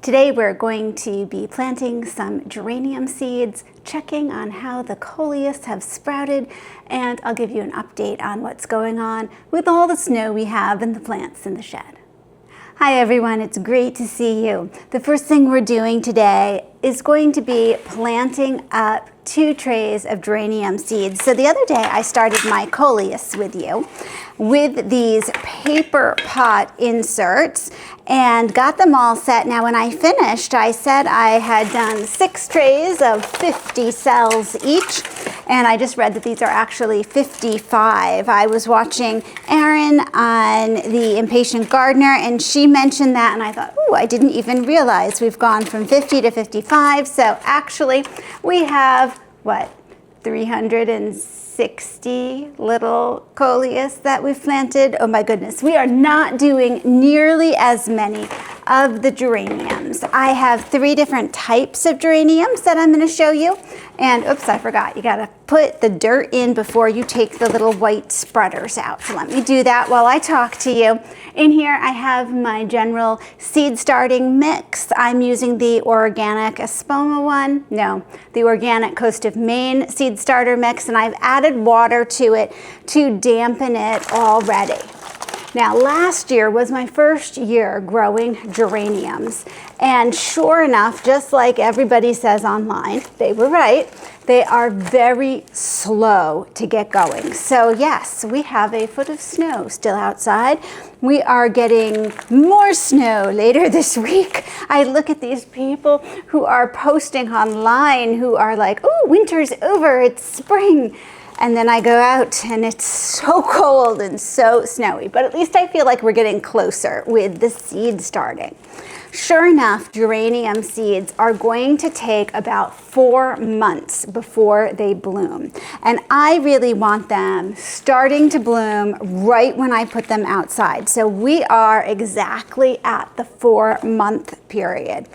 Today we're going to be planting some geranium seeds, checking on how the Coleus have sprouted, and I'll give you an update on what's going on with all the snow we have and the plants in the shed. Hi everyone, it's great to see you. The first thing we're doing today is going to be planting up 2 trays of geranium seeds. So the other day I started my Coleus with you with these paper pot inserts and got them all set. Now when I finished, I said I had done 6 trays of 50 cells each, and I just read that these are actually 55. I was watching Erin on The Impatient Gardener and she mentioned that, and I thought, oh, I didn't even realize we've gone from 50 to 55. So actually we have, what, 360 little Coleus that we've planted. Oh my goodness, we are not doing nearly as many of the geraniums. I have 3 different types of geraniums that I'm going to show you. And oops, I forgot, you got to put the dirt in before you take the little white spreaders out. So let me do that while I talk to you. In here I have my general seed starting mix. I'm using the organic Espoma one. No, the organic Coast of Maine seed starter mix, and I've added water to it to dampen it already. Now, last year was my first year growing geraniums, and sure enough, just like everybody says online, they were right. They are very slow to get going. So yes, we have a foot of snow still outside. We are getting more snow later this week. I look at these people who are posting online who are like, oh, winter's over, it's spring. And then I go out and it's so cold and so snowy, but at least I feel like we're getting closer with the seed starting. Sure enough, geranium seeds are going to take about 4 months before they bloom. And I really want them starting to bloom right when I put them outside. So we are exactly at the 4-month period.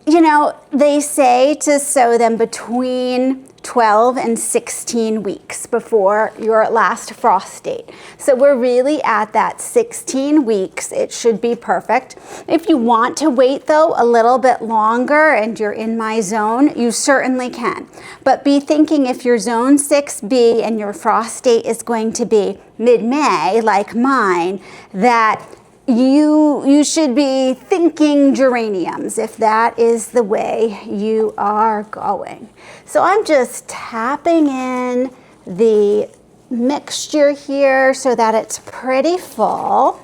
You know, they say to sow them between 12 and 16 weeks before your last frost date. So we're really at that 16 weeks. It should be perfect. If you want to wait though a little bit longer and you're in my zone, you certainly can. But be thinking if you're zone 6B and your frost date is going to be mid-May like mine, that you should be thinking geraniums if that is the way you are going. So I'm just tapping in the mixture here so that it's pretty full.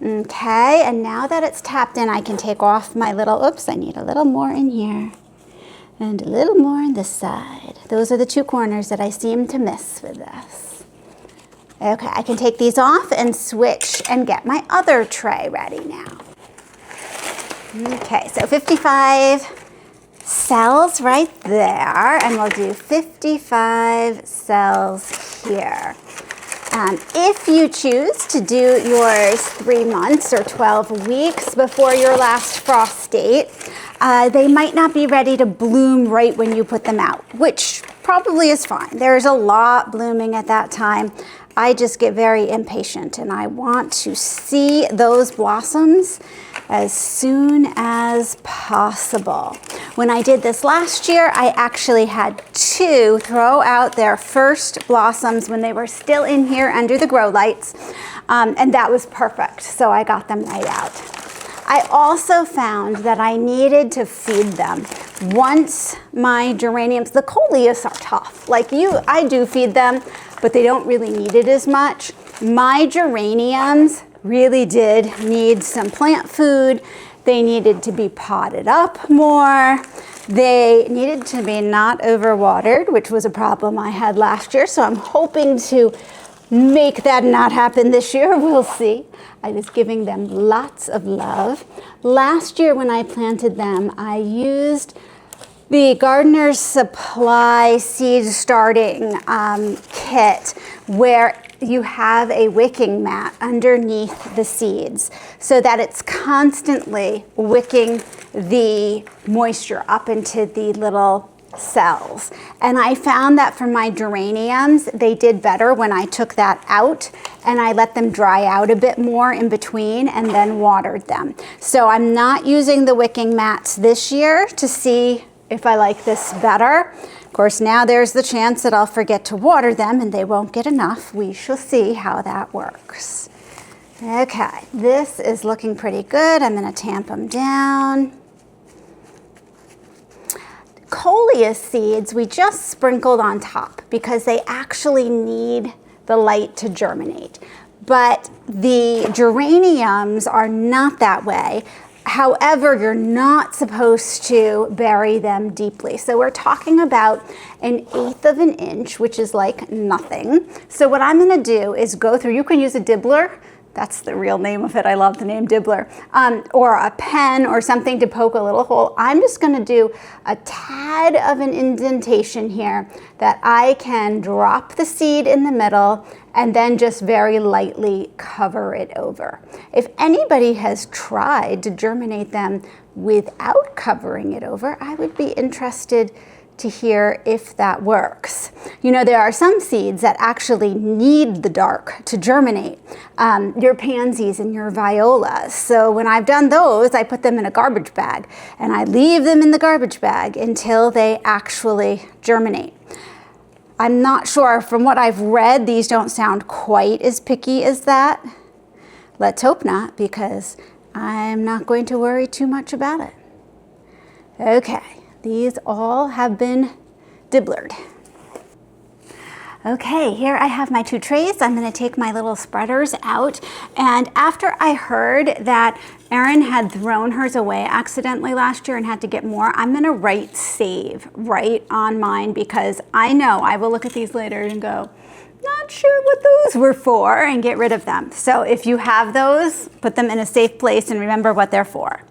Okay, and now that it's tapped in, I can take off my little, oops, I need a little more in here and a little more on this side. Those are the 2 corners that I seem to miss with this. Okay, I can take these off and switch and get my other tray ready now. Okay, so 55 cells right there, and we'll do 55 cells here. If you choose to do yours 3 months or 12 weeks before your last frost date, they might not be ready to bloom right when you put them out, which probably is fine. There's a lot blooming at that time. I just get very impatient and I want to see those blossoms as soon as possible. When I did this last year, I actually had 2 throw out their first blossoms when they were still in here under the grow lights, and that was perfect, so I got them right out. I also found that I needed to feed them. Once my geraniums, the Coleus are tough. Like I do feed them, but they don't really need it as much. My geraniums really did need some plant food. They needed to be potted up more. They needed to be not overwatered, which was a problem I had last year. So I'm hoping to make that not happen this year. We'll see. I was giving them lots of love. Last year when I planted them, I used the Gardener's Supply seed starting kit where you have a wicking mat underneath the seeds so that it's constantly wicking the moisture up into the little cells. And I found that for my geraniums, they did better when I took that out and I let them dry out a bit more in between and then watered them. So I'm not using the wicking mats this year to see if I like this better. Of course, now there's the chance that I'll forget to water them and they won't get enough. We shall see how that works. Okay, this is looking pretty good. I'm gonna tamp them down. Coleus seeds we just sprinkled on top because they actually need the light to germinate. But the geraniums are not that way. However, you're not supposed to bury them deeply. So we're talking about 1/8 of an inch, which is like nothing. So what I'm gonna do is go through, you can use a dibbler. That's the real name of it. I love the name dibbler. Or a pen or something to poke a little hole. I'm just gonna do a tad of an indentation here that I can drop the seed in the middle and then just very lightly cover it over. If anybody has tried to germinate them without covering it over, I would be interested to hear if that works. You know, there are some seeds that actually need the dark to germinate. Your pansies and your violas. So when I've done those, I put them in a garbage bag and I leave them in the garbage bag until they actually germinate. I'm not sure, from what I've read, these don't sound quite as picky as that. Let's hope not, because I'm not going to worry too much about it. Okay. These all have been dibblered. Okay, here I have my 2 trays. I'm gonna take my little spreaders out. And after I heard that Erin had thrown hers away accidentally last year and had to get more, I'm gonna write save right on mine because I know I will look at these later and go, not sure what those were for, and get rid of them. So if you have those, put them in a safe place and remember what they're for.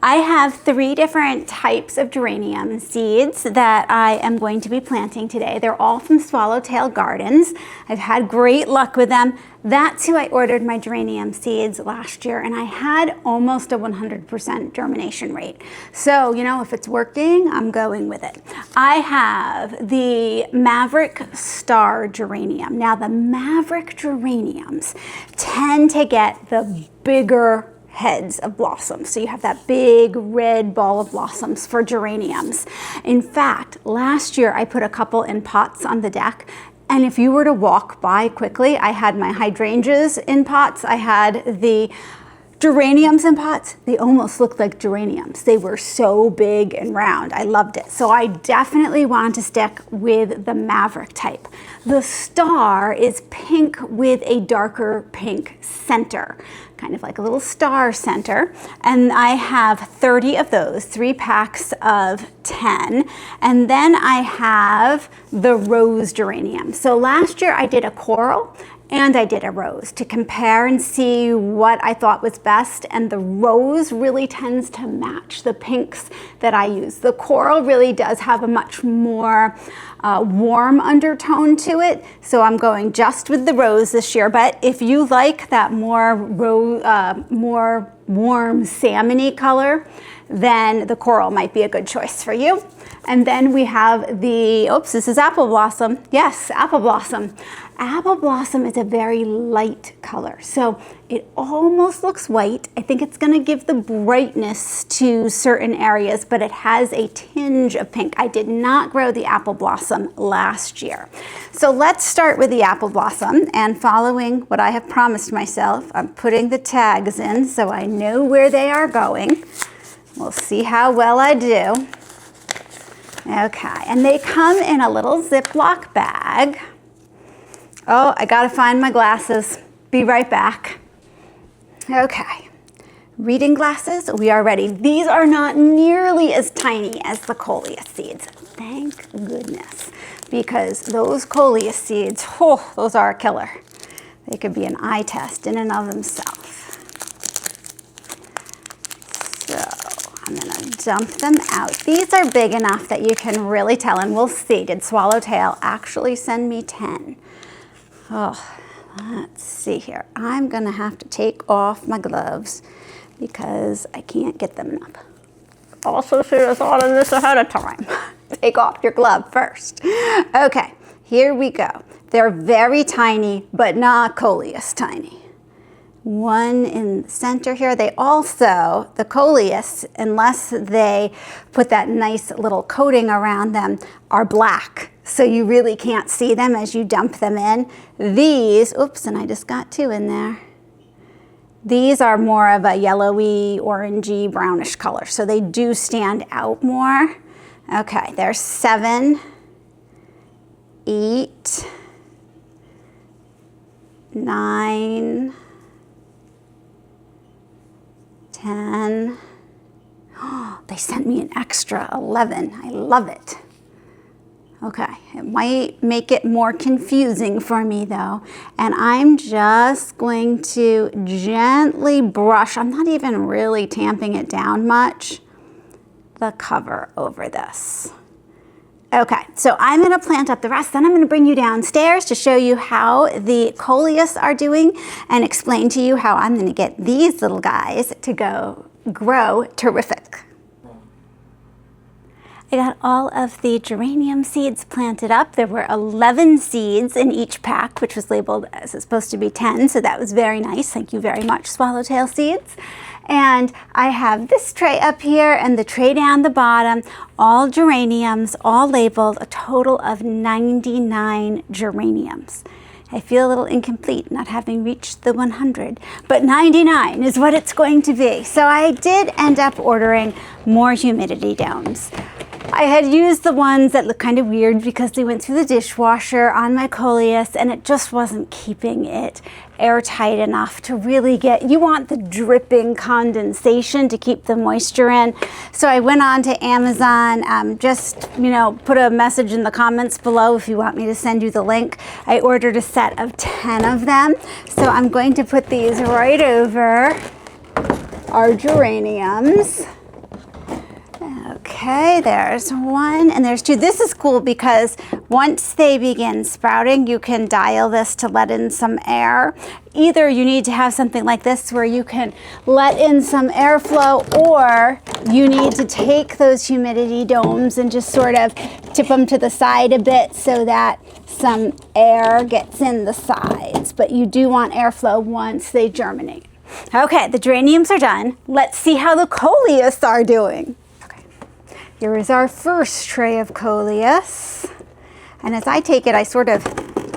I have 3 different types of geranium seeds that I am going to be planting today. They're all from Swallowtail Gardens. I've had great luck with them. That's who I ordered my geranium seeds last year, and I had almost a 100% germination rate. So, you know, if it's working, I'm going with it. I have the Maverick Star Geranium. Now, the Maverick geraniums tend to get the bigger heads of blossoms. So you have that big red ball of blossoms for geraniums. In fact, last year I put a couple in pots on the deck. And if you were to walk by quickly, I had my hydrangeas in pots. I had the geraniums in pots. They almost looked like geraniums. They were so big and round. I loved it. So I definitely want to stick with the Maverick type. The Star is pink with a darker pink center, kind of like a little star center. And I have 30 of those, 3 packs of 10. And then I have the rose geranium. So last year I did a coral and I did a rose to compare and see what I thought was best. And the rose really tends to match the pinks that I use. The coral really does have a much more warm undertone to it. So I'm going just with the rose this year. But if you like that more warm salmony color, then the coral might be a good choice for you. And then we have the, oops, this is apple blossom. Yes, apple blossom. Apple blossom is a very light color. So it almost looks white. I think it's gonna give the brightness to certain areas, but it has a tinge of pink. I did not grow the apple blossom last year. So let's start with the apple blossom, and following what I have promised myself, I'm putting the tags in so I know where they are going. We'll see how well I do. Okay, and they come in a little Ziploc bag. Oh, I gotta find my glasses. Be right back. Okay, reading glasses, we are ready. These are not nearly as tiny as the Coleus seeds. Thank goodness, because those Coleus seeds, oh, those are a killer. They could be an eye test in and of themselves. I'm gonna dump them out. These are big enough that you can really tell, and we'll see, did Swallowtail actually send me 10? Oh, let's see here. I'm gonna have to take off my gloves because I can't get them up. Also should have thought of this ahead of time. Take off your glove first. Okay, here we go. They're very tiny, but not Coleus tiny. One in the center here. They also, the Coleus, unless they put that nice little coating around them, are black. So you really can't see them as you dump them in. These, oops, and I just got two in there. These are more of a yellowy, orangey, brownish color. So they do stand out more. Okay, there's 7, 8, 9, 10. Oh, they sent me an extra 11. I love it. Okay, it might make it more confusing for me though. And I'm just going to gently brush, I'm not even really tamping it down much, the cover over this. Okay, so I'm gonna plant up the rest, then I'm gonna bring you downstairs to show you how the Coleus are doing and explain to you how I'm gonna get these little guys to grow terrific. I got all of the geranium seeds planted up. There were 11 seeds in each pack, which was labeled as it's supposed to be 10, so that was very nice. Thank you very much, Swallowtail Seeds. And I have this tray up here and the tray down the bottom, all geraniums, all labeled, a total of 99 geraniums. I feel a little incomplete not having reached the 100, but 99 is what it's going to be. So I did end up ordering more humidity domes. I had used the ones that look kind of weird because they went through the dishwasher on my Coleus and it just wasn't keeping it airtight enough to really get, you want the dripping condensation to keep the moisture in. So I went on to Amazon, just, you know, put a message in the comments below if you want me to send you the link. I ordered a set of 10 of them. So I'm going to put these right over our geraniums. Okay, there's one and there's two. This is cool because once they begin sprouting, you can dial this to let in some air. Either you need to have something like this where you can let in some airflow, or you need to take those humidity domes and just sort of tip them to the side a bit so that some air gets in the sides. But you do want airflow once they germinate. Okay, the geraniums are done. Let's see how the Coleus are doing. Here is our first tray of Coleus. And as I take it, I sort of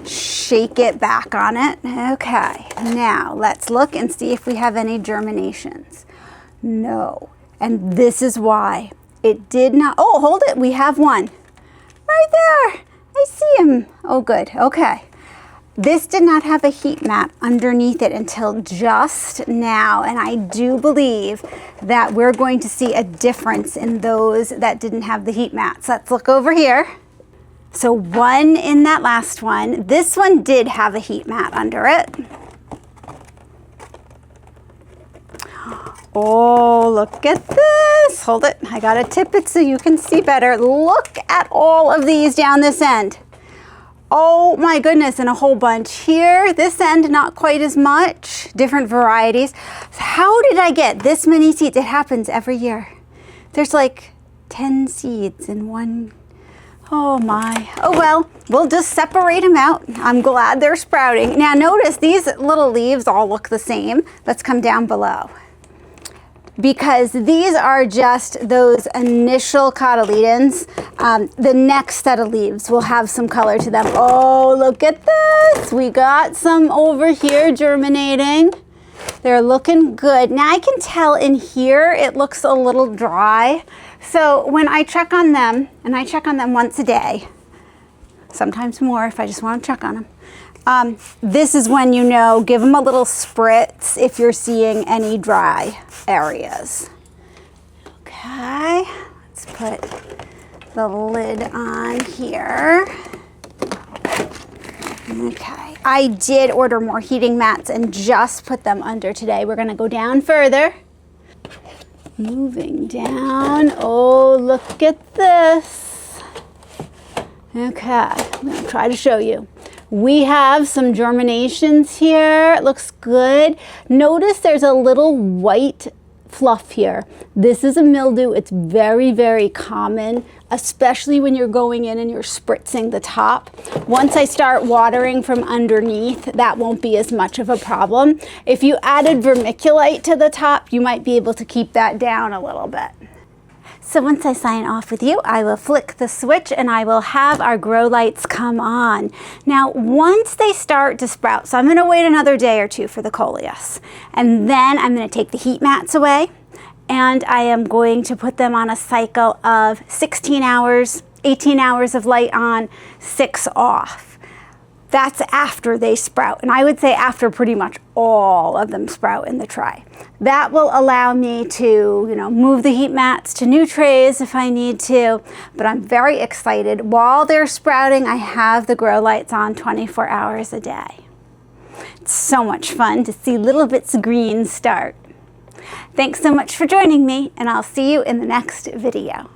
shake it back on it. Okay, now let's look and see if we have any germinations. No, and this is why. It did not, oh, hold it, we have one. Right there, I see him. Oh, good, okay. This did not have a heat mat underneath it until just now, and I do believe that we're going to see a difference in those that didn't have the heat mats. Let's look over here. So one in that last one. This one did have a heat mat under it. Oh, look at this. Hold it, I gotta tip it so you can see better. Look at all of these down this end. Oh my goodness, and a whole bunch here. This end, not quite as much, different varieties. How did I get this many seeds? It happens every year. There's like 10 seeds in one. Oh my. Oh well, we'll just separate them out. I'm glad they're sprouting. Now notice these little leaves all look the same. Let's come down below. Because these are just those initial cotyledons. The next set of leaves will have some color to them. Oh, look at this. We got some over here germinating. They're looking good. Now I can tell in here it looks a little dry. So when I check on them, and I check on them once a day, sometimes more if I just want to check on them. This is when you know, give them a little spritz if you're seeing any dry areas. Okay, let's put the lid on here. Okay, I did order more heating mats and just put them under today. We're gonna go down further. Moving down, oh, look at this. Okay, I'm gonna try to show you. We have some germinations here. It looks good. Notice there's a little white fluff here. This is a mildew. It's very, very common, especially when you're going in and you're spritzing the top. Once I start watering from underneath, that won't be as much of a problem. If you added vermiculite to the top, you might be able to keep that down a little bit. So once I sign off with you, I will flick the switch and I will have our grow lights come on. Now, once they start to sprout, so I'm going to wait another day or two for the Coleus, and then I'm going to take the heat mats away and I am going to put them on a cycle of 16 hours, 18 hours of light on, 6 off. That's after they sprout, and I would say after pretty much all of them sprout in the tray. That will allow me to, move the heat mats to new trays if I need to, but I'm very excited. While they're sprouting, I have the grow lights on 24 hours a day. It's so much fun to see little bits of green start. Thanks so much for joining me, and I'll see you in the next video.